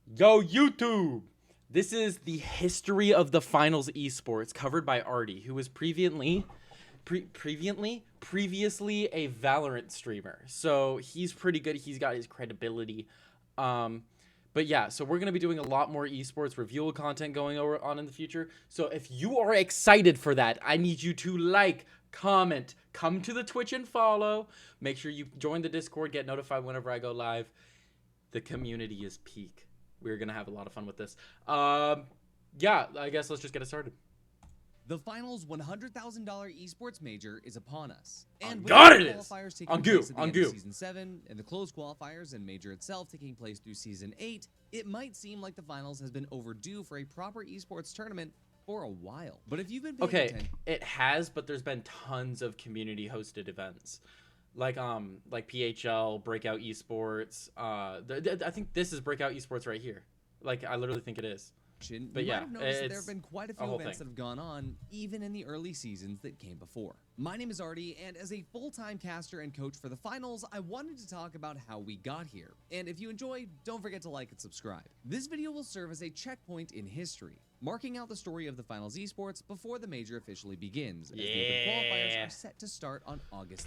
Yo, YouTube! This is the history of the Finals Esports covered by Artie, who was previously a Valorant streamer. So he's pretty good. He's got his credibility. But yeah, so we're going to be doing a lot more esports review content going on in the future. So if you are excited for that, I need you to like, comment, come to the Twitch and follow. Make sure you join the Discord, get notified whenever I go live. The community is peak. We're going to have a lot of fun with this. Yeah, I guess let's just get it started. The finals $100,000 esports major is upon us. And with God, the it is! qualifiers taking On place at the goo, on end of goo. Season 7 and the closed qualifiers and major itself taking place through Season 8, it might seem like the finals has been overdue for a proper esports tournament for a while. But if you've been paying attention, it has, but there's been tons of community hosted events. Like PHL, Breakout Esports. I think this is Breakout Esports right here. Like, I literally think it is. But yeah, might have noticed that there it's have been quite a a few whole events thing. that have gone on, even in the early seasons that came before. My name is Artie, and as a full-time caster and coach for the finals, I wanted to talk about how we got here. And if you enjoy, don't forget to like and subscribe. This video will serve as a checkpoint in history, marking out the story of the finals esports before the major officially begins, as the open qualifiers are set to start on August.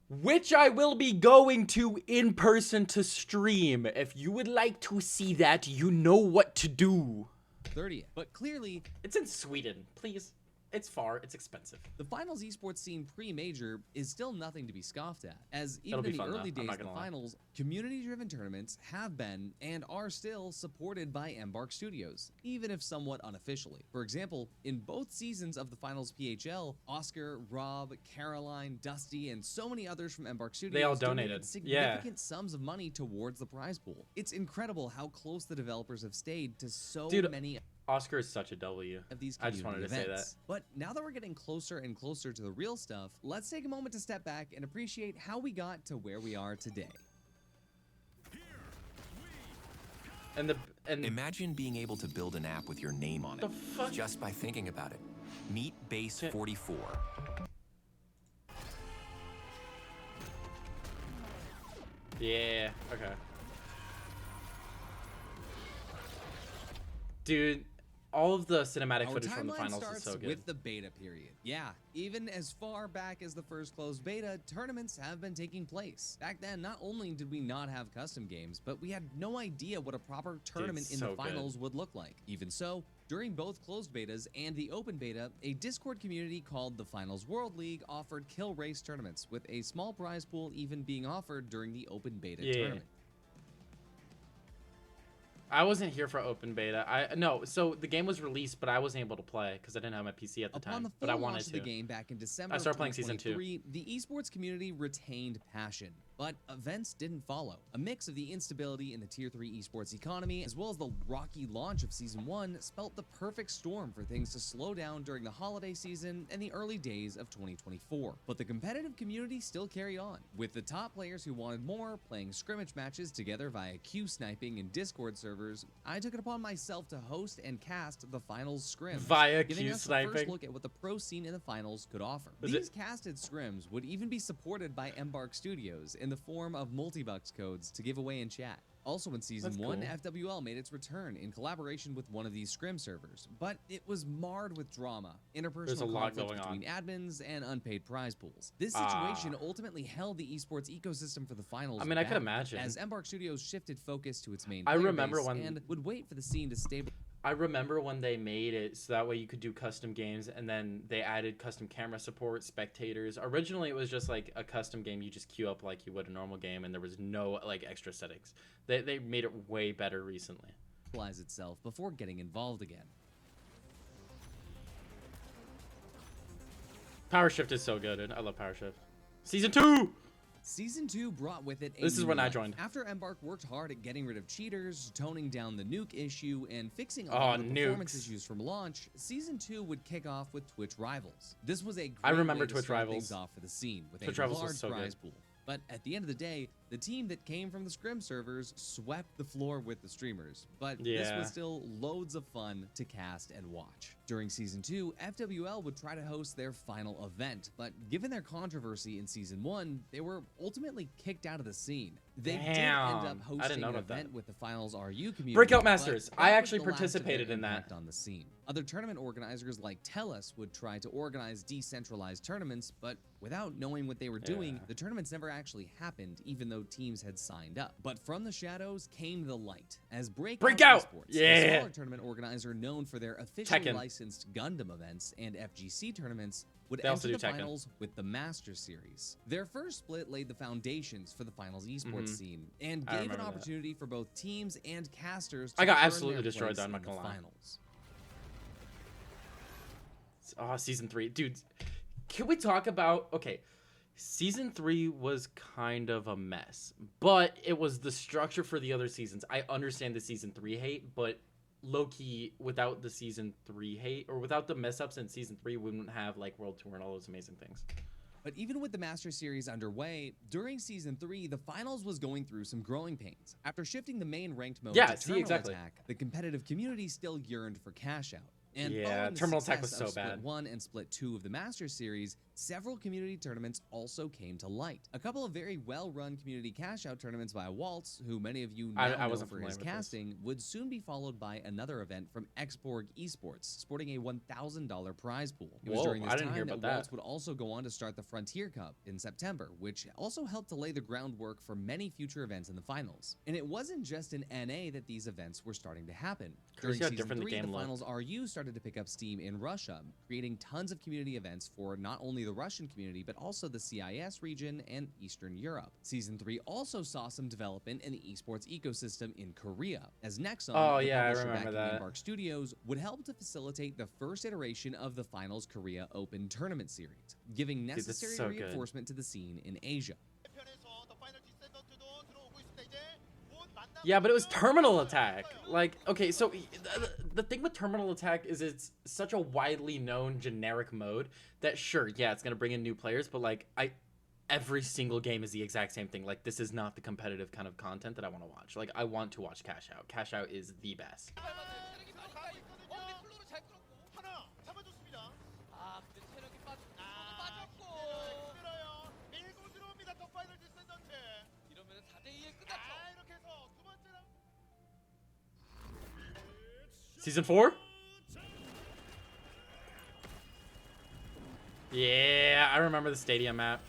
Which I will be going to in person to stream. If you would like to see that, you know what to do. 30th. But clearly, It's in Sweden, please. It's far, it's expensive. the finals esports scene pre-major is still nothing to be scoffed at, as even It'll be in the fun, early though. I'm days not of the gonna lie. finals, community-driven tournaments have been and are still supported by Embark Studios, even if somewhat unofficially. For example, in both seasons of the finals PHL, Oscar, Rob, Caroline, Dusty, and so many others from Embark Studios all donated. significant sums of money towards the prize pool. It's incredible how close the developers have stayed to so Dude, many Oscar is such a W. of these I just community wanted to say events. But now that we're getting closer and closer to the real stuff, let's take a moment to step back and appreciate how we got to where we are today. And Imagine being able to build an app with your name on it, The fuck? just by thinking about it. Meet Base 44. yeah, okay. Dude, all of the cinematic Our footage from the timeline finals is starts so good. with the beta period. Yeah, even as far back as the first closed beta, tournaments have been taking place. Back then, not only did we not have custom games, but we had no idea what a proper tournament in so the good. finals would look like. Even so, during both closed betas and the open beta, a Discord community called the Finals World League offered kill race tournaments, with a small prize pool even being offered during the open beta tournament. I wasn't here for open beta. So the game was released, but I wasn't able to play because I didn't have my PC at the Upon time. the full But I launch wanted of to. the game back in December I started playing Season 2. 2023, the esports community retained passion, but events didn't follow. A mix of the instability in the Tier 3 esports economy, as well as the rocky launch of Season 1, spelt the perfect storm for things to slow down during the holiday season and the early days of 2024. But the competitive community still carried on, with the top players who wanted more playing scrimmage matches together via queue sniping and Discord servers. I took it upon myself to host and cast the finals scrims, Via giving queue us the first sniping? look at what the pro scene in the finals could offer. Was These it- casted scrims would even be supported by Embark Studios in the form of multi-bucks codes to give away in chat. Also in Season That's 1, cool. FWL made its return in collaboration with one of these scrim servers, but it was marred with drama, There's a interpersonal lot conflicts going between admins, and unpaid prize pools. This situation ultimately held the esports ecosystem for the finals I mean, I could back, imagine. as Embark Studios shifted focus to its main I player remember base when- and would wait for the scene to stabilize. I remember when they made it so that way you could do custom games, and then they added custom camera support, spectators. Originally, it was just like a custom game you just queue up like you would a normal game, and there was no like extra settings. They made it way better recently. Itself before getting involved again. Power Shift is so good, dude. I love Power Shift. Season 2! Season 2 brought with it a This is new when I life. joined. After Embark worked hard at getting rid of cheaters, toning down the nuke issue, and fixing a Oh, lot of the performance nukes. issues from launch, Season 2 would kick off with Twitch Rivals. This was a great I remember way to Twitch start Rivals. things off for the scene with Twitch a Rivals was large so good. prize pool. But at the end of the day, The team that came from the Scrim servers swept the floor with the streamers, but this Yeah. was still loads of fun to cast and watch. During Season 2, FWL would try to host their final event, but given their controversy in Season 1, they were ultimately kicked out of the scene. They did end Damn. up I didn't hosting know an about that. event with the Finals RU community. Breakout but Masters. that I was actually the last of their participated in that. impact on the scene. Other tournament organizers like Tellus would try to organize decentralized tournaments, but without knowing what they were doing, Yeah. the tournaments never actually happened, even though teams had signed up. But from the shadows came the light, as Breakout Esports, a Yeah. smaller tournament organizer known for their officially Tekken. licensed Gundam events and FGC tournaments, would They also enter the do Tekken. finals with the Master Series. Their first split laid the foundations for the Finals Esports scene and I gave an remember that. opportunity for both teams and casters to I got earn absolutely their destroyed place though, I'm in not the gonna lie. finals. Oh, Season 3. Dude, can we talk about... Okay, Season 3 was kind of a mess, but it was the structure for the other seasons. I understand the Season 3 hate, but low-key, without the Season 3 hate, or without the mess-ups in Season 3, we wouldn't have, like, World Tour and all those amazing things. But even with the Master Series underway, during Season 3, the Finals was going through some growing pains. After shifting the main ranked mode Yeah, to see, Terminal exactly. Attack, the competitive community still yearned for cash out. And Yeah, following the Terminal Attack was success so of bad. Split 1 and Split 2 of the Master Series, several community tournaments also came to light. A couple of very well-run community cash-out tournaments by Waltz, who many of you now I know wasn't for familiar his with this. casting, would soon be followed by another event from Xborg Esports, sporting a $1,000 prize pool. It was Whoa, during this I didn't time hear that about that. Waltz would also go on to start the Frontier Cup in September, which also helped to lay the groundwork for many future events in the finals. And it wasn't just in NA that these events were starting to happen. During Crazy how Season different the 3, the game looked. finals RU started to pick up steam in Russia, creating tons of community events for not only the Russian community, but also the CIS region and Eastern Europe. Season 3 also saw some development in the esports ecosystem in Korea, as Nexon, Oh, the yeah, I publisher remember backing that. Embark Studios, would help to facilitate the first iteration of the Finals Korea Open Tournament Series, giving that's necessary so good. reinforcement to the scene in Asia. Yeah, but it was Terminal Attack. Like, okay, so the thing with Terminal Attack is it's such a widely known generic mode that sure, yeah, it's gonna bring in new players, but like every single game is the exact same thing. Like, this is not the competitive kind of content that I want to watch. Like, I want to watch Cash Out. Cash Out is the best. Season 4? Yeah, I remember the Stadium map.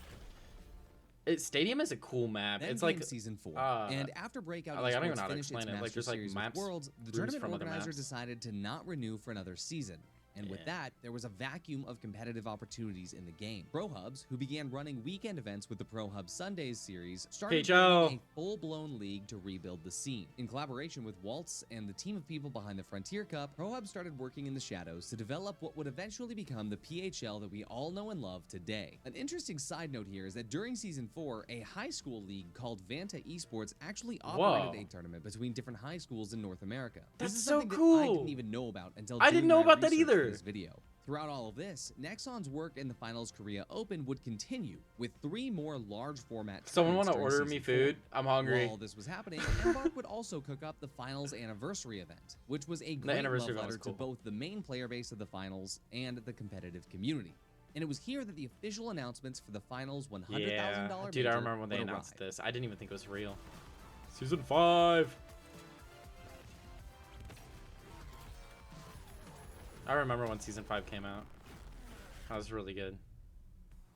Stadium is a cool map. Then It's came like Season 4, uh, and after Breakout like, I don't even Esports know how to finished its explain it. Like, Master there's, like, Series maps, with Worlds, the brews tournament from other organizer maps. decided to not renew for another season. And with Yeah. that, there was a vacuum of competitive opportunities in the game. Pro Hubs, who began running weekend events with the Pro Hub Sundays series, started PHO. building a full-blown league to rebuild the scene. In collaboration with Waltz and the team of people behind the Frontier Cup, Pro Hub started working in the shadows to develop what would eventually become the PHL that we all know and love today. An interesting side note here is that during Season 4, a high school league called Vanta Esports actually operated Whoa. a tournament between different high schools in North America. That's This is so something that I cool. didn't even know about until I didn't doing know my about that research for either. this video. Throughout all of this, Nexon's work in the Finals Korea Open would continue, with 3 more large format Someone want to order me food? I'm hungry. While this was happening, Embark would also cook up the Finals Anniversary event, which was a great Anniversary love event was letter to cool. both the main player base of the Finals and the competitive community. And it was here that the official announcements for the Finals $100,000 Yeah, dude, I major remember when they would announced arrive. this. I didn't even think it was real. Season 5. I remember when Season 5 came out. That was really good.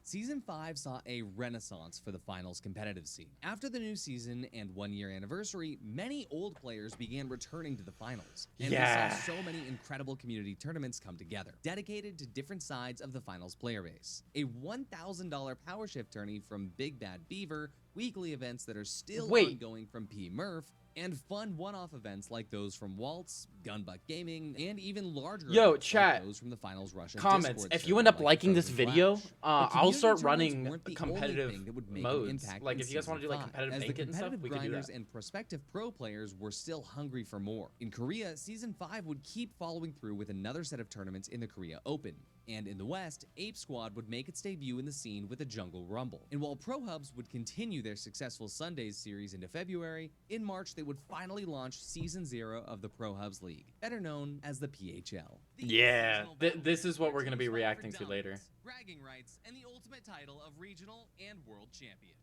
Season 5 saw a renaissance for the Finals competitive scene. After the new season and 1-year anniversary, many old players began returning to the Finals. And Yeah. we saw so many incredible community tournaments come together, dedicated to different sides of the Finals player base. A $1,000 Power Shift tourney from Big Bad Beaver, weekly events that are still Wait. ongoing from P. Murph, and fun one-off events like those from Waltz, Gunbuck Gaming, and even larger Yo, events chat. like those from the Finals Russian Comments. Discord If you server end up like liking this Frozen video, Flash. I'll Community start tournaments running weren't the only competitive thing that would make an modes. impact Like, in if you guys want to do like Season 5, competitive as the banquet and stuff, competitive we could do grinders that. and prospective pro players were still hungry for more. In Korea, Season 5 would keep following through with another set of tournaments in the Korea Open. And in the West, Ape Squad would make its debut in the scene with the Jungle Rumble. And while Pro Hubs would continue their successful Sundays series into February, in March they would finally launch Season 0 of the Pro Hubs League, better known as the PHL. Yeah, this is what we're going to be reacting to later. Bragging rights, and the ultimate title of regional and world champion.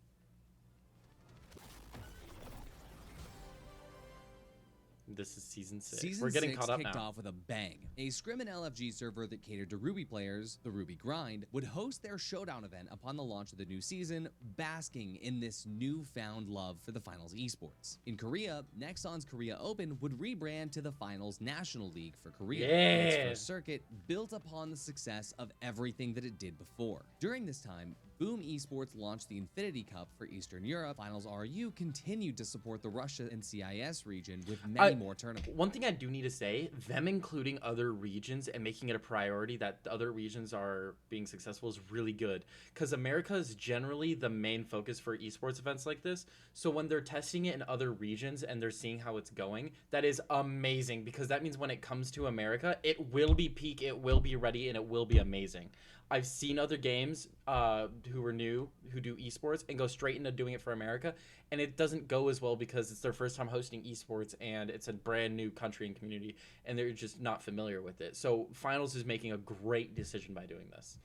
This is Season 6. Season We're getting 6 caught up kicked now. off with a bang. A Scrim and LFG server that catered to Ruby players, the Ruby Grind, would host their showdown event upon the launch of the new season, basking in this newfound love for the Finals Esports. In Korea, Nexon's Korea Open would rebrand to the Finals National League for Korea. And its first circuit built upon the success of everything that it did before. During this time, Boom Esports launched the Infinity Cup for Eastern Europe. Finals RU continued to support the Russia and CIS region with many more tournaments. One thing I do need to say, them including other regions and making it a priority that the other regions are being successful is really good, because America is generally the main focus for esports events like this. So when they're testing it in other regions and they're seeing how it's going, that is amazing, because that means when it comes to America, it will be peak, it will be ready, and it will be amazing. I've seen other games who are new, who do esports, and go straight into doing it for America, and it doesn't go as well because it's their first time hosting esports, and it's a brand new country and community, and they're just not familiar with it. So Finals is making a great decision by doing this.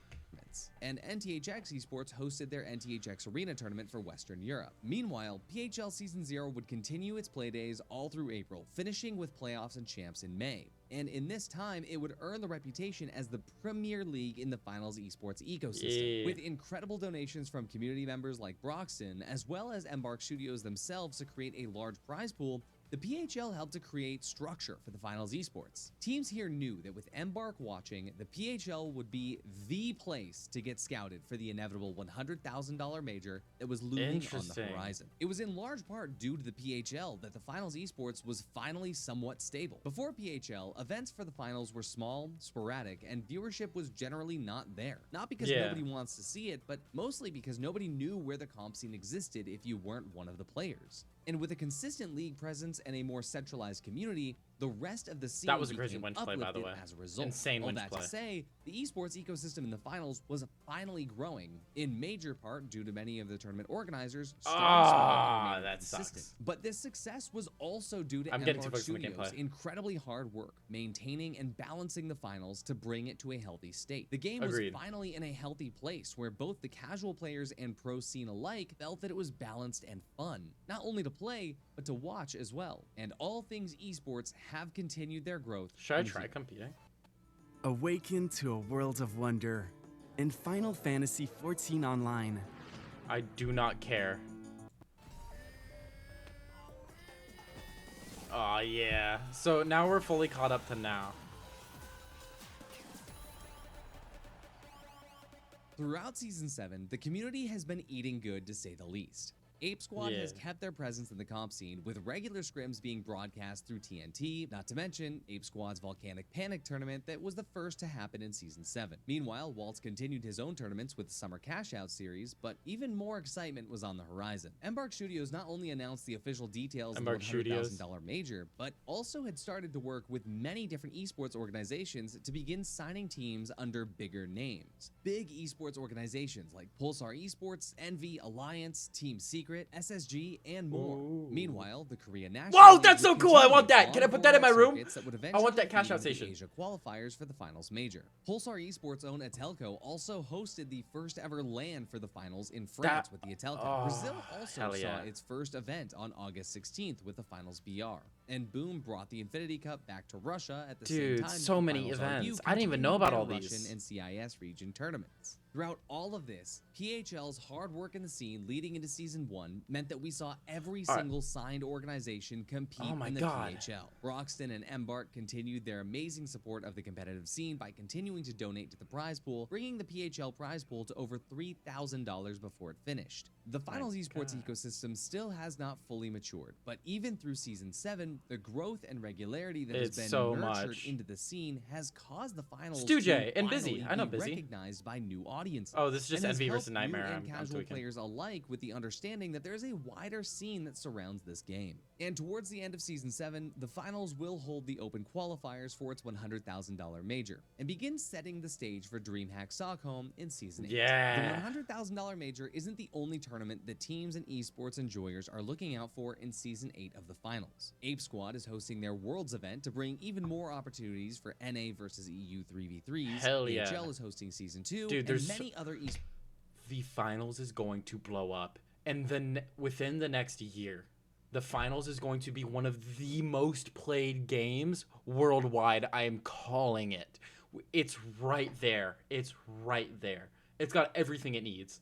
And NTHX Esports hosted their NTHX Arena tournament for Western Europe. Meanwhile, PHL Season 0 would continue its playdays all through April, finishing with playoffs and champs in May. And in this time, it would earn the reputation as the premier league in the Finals Esports ecosystem, with incredible donations from community members like Broxton, as well as Embark Studios themselves to create a large prize pool. The PHL helped to create structure for the Finals Esports. Teams here knew that with Embark watching, the PHL would be the place to get scouted for the inevitable $100,000 major that was looming on the horizon. It was in large part due to the PHL that the Finals Esports was finally somewhat stable. Before PHL, events for the finals were small, sporadic, and viewership was generally not there. Not because nobody wants to see it, but mostly because nobody knew where the comp scene existed if you weren't one of the players. And with a consistent league presence and a more centralized community, the rest of the scene that was a crazy winch play, by the way. As a result. Insane winch play. All that to say, the esports ecosystem in the finals was finally growing, in major part due to many of the tournament organizers starting that sucks. But this success was also due to I'm getting Embark too focused on the Studios' gameplay. incredibly hard work, maintaining and balancing the finals to bring it to a healthy state. The game was finally in a healthy place where both the casual players and pro scene alike felt that it was balanced and fun, not only to play, but to watch as well. And all things esports have continued their growth. Should I try competing? Awaken to a world of wonder in Final Fantasy XIV Online. I do not care. Oh yeah. So now we're fully caught up to now. Throughout Season 7, the community has been eating good to say the least. Ape Squad has kept their presence in the comp scene, with regular scrims being broadcast through TNT, not to mention Ape Squad's Volcanic Panic tournament that was the first to happen in Season 7. Meanwhile, Waltz continued his own tournaments with the Summer Cash Out series, but even more excitement was on the horizon. Embark Studios not only announced the official details of the $100,000 major, but also had started to work with many different esports organizations to begin signing teams under bigger names. Big esports organizations like Pulsar Esports, Envy, Alliance, Team Secret, SSG, and more. Ooh. Meanwhile, the Korea National Whoa, League that's so would cool! I want continue that. Can I put that in my room? That I want that cash feed out into the station. Asia qualifiers for the finals major. Pulsar Esports' own Atelco also hosted the first ever LAN for the finals in France with the Atelco. Brazil also saw its first event on August 16th with the finals BR. And Boom brought the Infinity Cup back to Russia at the same time. So many events. I didn't even know about all these. Russian and CIS region tournaments. Throughout all of this, PHL's hard work in the scene leading into Season 1 meant that we saw every single signed organization compete in the PHL. Broxton and Embark continued their amazing support of the competitive scene by continuing to donate to the prize pool, bringing the PHL prize pool to over $3,000 before it finished. The Finals Esports ecosystem still has not fully matured, but even through Season 7, the growth and regularity that It's has been so nurtured much. into the scene has caused the finals Stu to J and finally Busy. I know be Busy. recognized by new audiences. Oh, this is just and has Envy helped versus Nightmare. New and I'm casual tweaking. players alike with the understanding that there's a wider scene that surrounds this game. And towards the end of Season 7, the finals will hold the open qualifiers for its $100,000 major and begin setting the stage for DreamHack Stockholm in Season 8. Yeah. The $100,000 major isn't the only tournament that teams and esports enjoyers are looking out for in Season 8 of the finals. Ape Squad is hosting their Worlds event to bring even more opportunities for NA versus EU 3v3s. Hell yeah. AHL is hosting Season 2, Dude, and there's many other esports. The finals is going to blow up, and then within the next year, the finals is going to be one of the most played games worldwide. I am calling it. It's right there. It's right there. It's got everything it needs.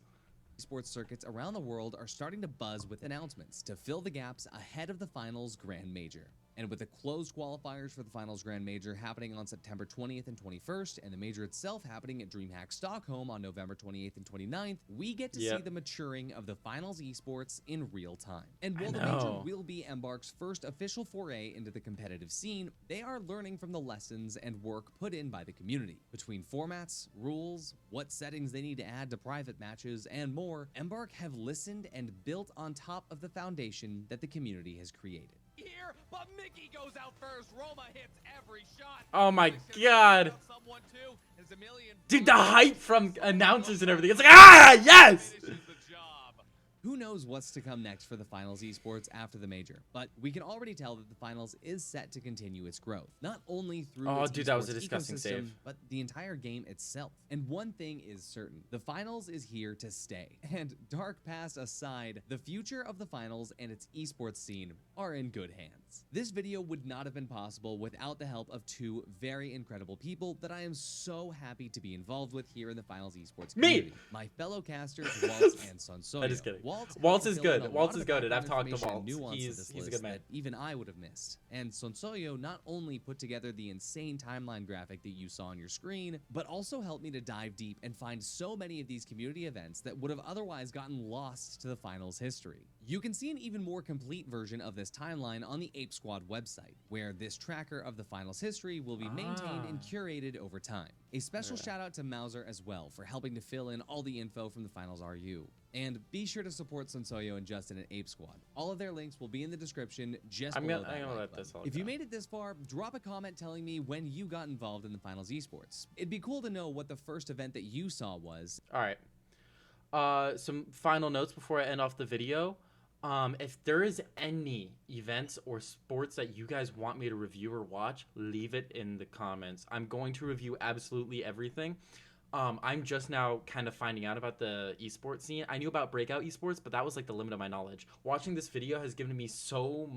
Sports circuits around the world are starting to buzz with announcements to fill the gaps ahead of the finals Grand Major. And with the closed qualifiers for the finals Grand Major happening on September 20th and 21st, and the major itself happening at DreamHack Stockholm on November 28th and 29th, we get to see the maturing of the finals esports in real time. And while the major will be Embark's first official foray into the competitive scene, they are learning from the lessons and work put in by the community. Between formats, rules, what settings they need to add to private matches, and more, Embark have listened and built on top of the foundation that the community has created. Here, but Mickey goes out first. Roma hits every shot. Oh my god. Someone too. There's a million. Dude, the hype from announcers and everything. It's like, ah, yes! Finishes the job. Who knows what's to come next for the finals esports after the major, but we can already tell that the finals is set to continue its growth, not only through its dude, that was a esports disgusting ecosystem, save. but the entire game itself. And one thing is certain, the finals is here to stay. And dark past aside, the future of the finals and its esports scene are in good hands. This video would not have been possible without the help of two very incredible people that I am so happy to be involved with here in the finals esports community. My fellow casters, Waltz and Sonsoyo. I'm just kidding. Waltz is is good. good. Waltz Waltz is is goated. I've talked to Waltz. Waltz. He's a good man. That even I would have missed. And Sonsoyo not only put together the insane timeline graphic that you saw on your screen, but also helped me to dive deep and find so many of these community events that would have otherwise gotten lost to the finals history. You can see an even more complete version of this timeline on the Ape Squad website, where this tracker of the finals history will be maintained and curated over time. A special shout out to Mauser as well for helping to fill in all the info from the finals RU. And be sure to support Sonsoyo and Justin at Ape Squad. All of their links will be in the description just below that like let button. this all If you go. made it this far, drop a comment telling me when you got involved in the finals esports. It'd be cool to know what the first event that you saw was. All right. Some final notes before I end off the video. If there is any events or sports that you guys want me to review or watch, leave it in the comments. I'm going to review absolutely everything. I'm just now kind of finding out about the esports scene. I knew about breakout esports, but that was like the limit of my knowledge. Watching this video has given me so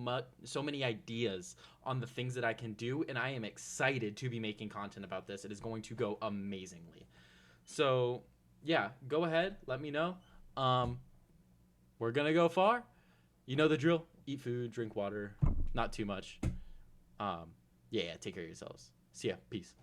many ideas on the things that I can do, and I am excited to be making content about this. It is going to go amazingly. So yeah, go ahead, let me know. We're gonna go far. You know the drill. Eat food, drink water, not too much. Yeah, take care of yourselves. See ya. Peace.